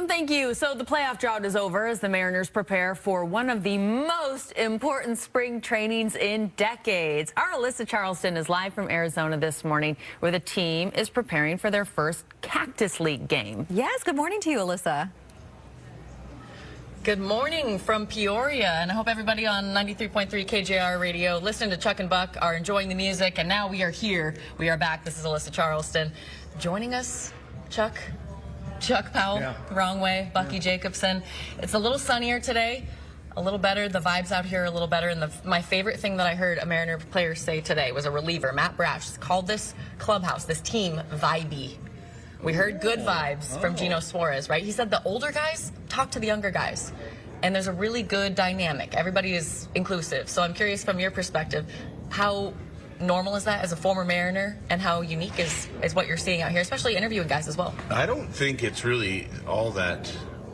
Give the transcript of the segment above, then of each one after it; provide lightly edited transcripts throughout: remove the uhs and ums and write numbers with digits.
thank you. So the playoff drought is over as the Mariners prepare for one of the most important spring trainings in decades. Our Alyssa Charlston is live from Arizona this morning, where the team is preparing for their first Cactus League game. Yes, good morning to you, Alyssa. Good morning from Peoria, and I hope everybody on 93.3 KJR radio listening to Chuck and Buck are enjoying the music. And now we are here. We are back. This is Alyssa Charlston. Joining us, Chuck Powell, Yeah. wrong way, Bucky Jacobson. It's a little sunnier today, a little better. The vibes out here are a little better. And my favorite thing that I heard a Mariner player say today was a reliever, Matt Brash, called this clubhouse, this team, vibey. We heard good vibes from Gino Suarez, right? He said the older guys talk to the younger guys, and there's a really good dynamic. Everybody is inclusive. So I'm curious from your perspective, how normal is that as a former Mariner, and how unique is what you're seeing out here, especially interviewing guys as well? I don't think it's really all that.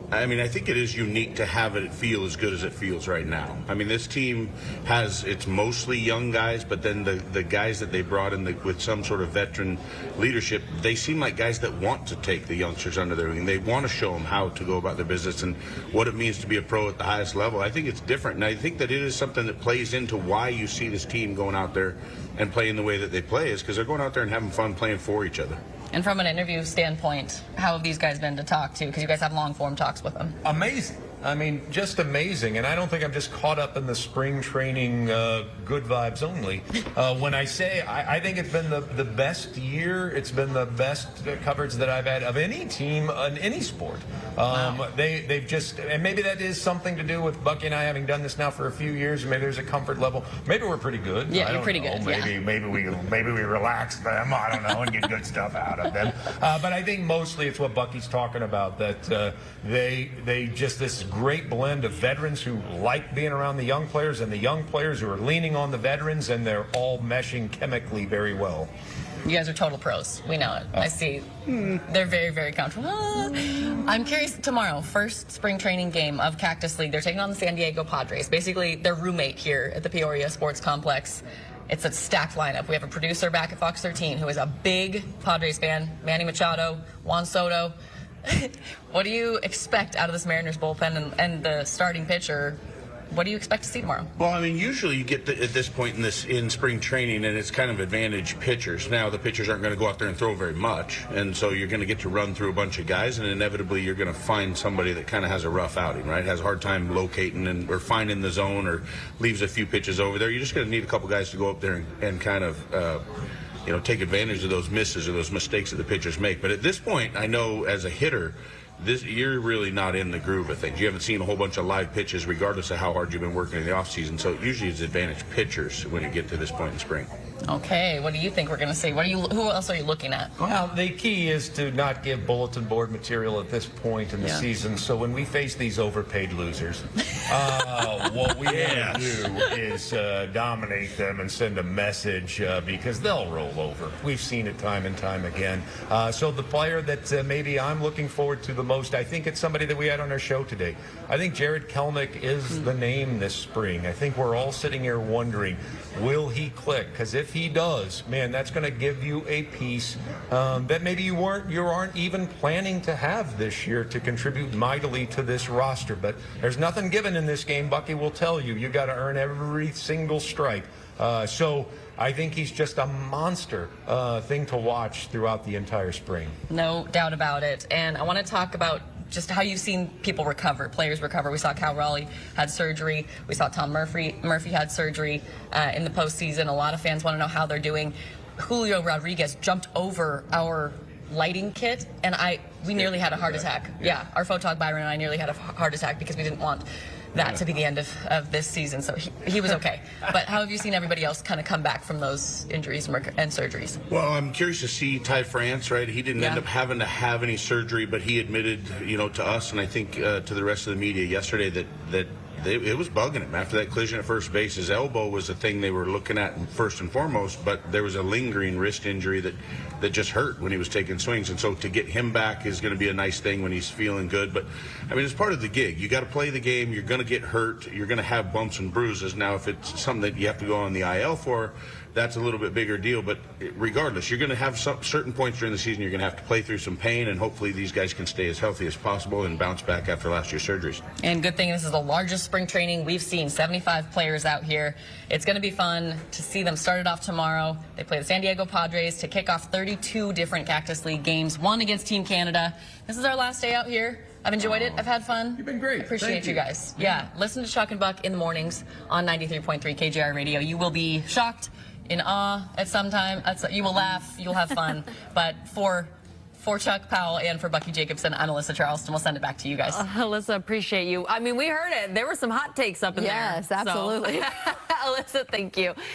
I mean, I think it is unique to have it feel as good as it feels right now. I mean, this team it's mostly young guys, but then the guys that they brought in with some sort of veteran leadership, they seem like guys that want to take the youngsters under their wing. They want to show them how to go about their business and what it means to be a pro at the highest level. I think it's different, and I think that it is something that plays into why you see this team going out there and playing the way that they play, is because they're going out there and having fun playing for each other. And from an interview standpoint, how have these guys been to talk to? Because you guys have long-form talks with them. Amazing. I mean, just amazing. And I don't think I'm just caught up in the spring training good vibes only. When I say I think it's been the best year, it's been the best coverage that I've had of any team in any sport. Wow. They've just, and maybe that is something to do with Bucky and I having done this now for a few years. Maybe there's a comfort level. Maybe we're pretty good. Yeah, you're pretty good. Maybe we relax them. I don't know, and get good stuff out of them. But I think mostly it's what Bucky's talking about, that they just this great blend of veterans who like being around the young players and the young players who are leaning on the veterans, and they're all meshing chemically very well. You guys are total pros. We know it. I see. They're very, very comfortable. I'm curious, tomorrow, first spring training game of Cactus League. They're taking on the San Diego Padres. Basically, their roommate here at the Peoria Sports Complex. It's a stacked lineup. We have a producer back at Fox 13 who is a big Padres fan, Manny Machado, Juan Soto. What do you expect out of this Mariners bullpen and the starting pitcher? What do you expect to see tomorrow? Well, I mean, usually you get at this point in spring training, and it's kind of advantage pitchers. Now, the pitchers aren't going to go out there and throw very much, and so you're going to get to run through a bunch of guys, and inevitably you're going to find somebody that kind of has a rough outing, right? Has a hard time locating or finding the zone, or leaves a few pitches over there. You're just going to need a couple guys to go up there and kind of take advantage of those misses or those mistakes that the pitchers make. But at this point, I know as a hitter, you're really not in the groove of things. You haven't seen a whole bunch of live pitches, regardless of how hard you've been working in the offseason. So usually it's advantage pitchers when you get to this point in spring. Okay, what do you think we're going to see? Who else are you looking at? Well, the key is to not give bulletin board material at this point in the season. So when we face these overpaid losers, what we want to do is dominate them and send a message, because they'll roll over. We've seen it time and time again. So the player that maybe I'm looking forward to the most, I think it's somebody that we had on our show today. I think Jared Kelenic is the name this spring. I think we're all sitting here wondering, will he click? Because if he does, man, that's going to give you a piece that maybe you aren't even planning to have this year to contribute mightily to this roster. But there's nothing given in this game. Bucky will tell you, you got to earn every single strike. So I think he's just a monster thing to watch throughout the entire spring. No doubt about it. And I want to talk about just how you've seen people recover, players recover. We saw Cal Raleigh had surgery. We saw Tom Murphy had surgery in the postseason. A lot of fans want to know how they're doing. Julio Rodriguez jumped over our lighting kit, and we nearly had a heart attack. Yeah, our photog Byron and I nearly had a heart attack because we didn't want that to be the end of this season. So he was okay. But how have you seen everybody else kind of come back from those injuries and surgeries? Well, I'm curious to see Ty France, right? He didn't end up having to have any surgery, but he admitted, to us, and I think to the rest of the media yesterday that it was bugging him after that collision at first base. His elbow was the thing they were looking at first and foremost, but there was a lingering wrist injury that just hurt when he was taking swings. And so to get him back is going to be a nice thing when he's feeling good. But, I mean, it's part of the gig. You got to play the game. You're going to get hurt. You're going to have bumps and bruises. Now, if it's something that you have to go on the IL for, that's a little bit bigger deal. But regardless, you're going to have certain points during the season you're going to have to play through some pain, and hopefully these guys can stay as healthy as possible and bounce back after last year's surgeries. And good thing this is the largest spring training we've seen. 75 players out here. It's going to be fun to see them start it off tomorrow. They play the San Diego Padres to kick off 32 different Cactus League games, one against Team Canada. This is our last day out here. I've enjoyed it. I've had fun. You've been great. Appreciate you guys. Yeah. Listen to Chuck and Buck in the mornings on 93.3 KJR Radio. You will be shocked, in awe at some time. You will laugh. You'll have fun. But for Chuck Powell and for Bucky Jacobson, I'm Alyssa Charlston. We'll send it back to you guys. Alyssa, appreciate you. I mean, we heard it. There were some hot takes up in there. Yes, absolutely. So. Alyssa, thank you.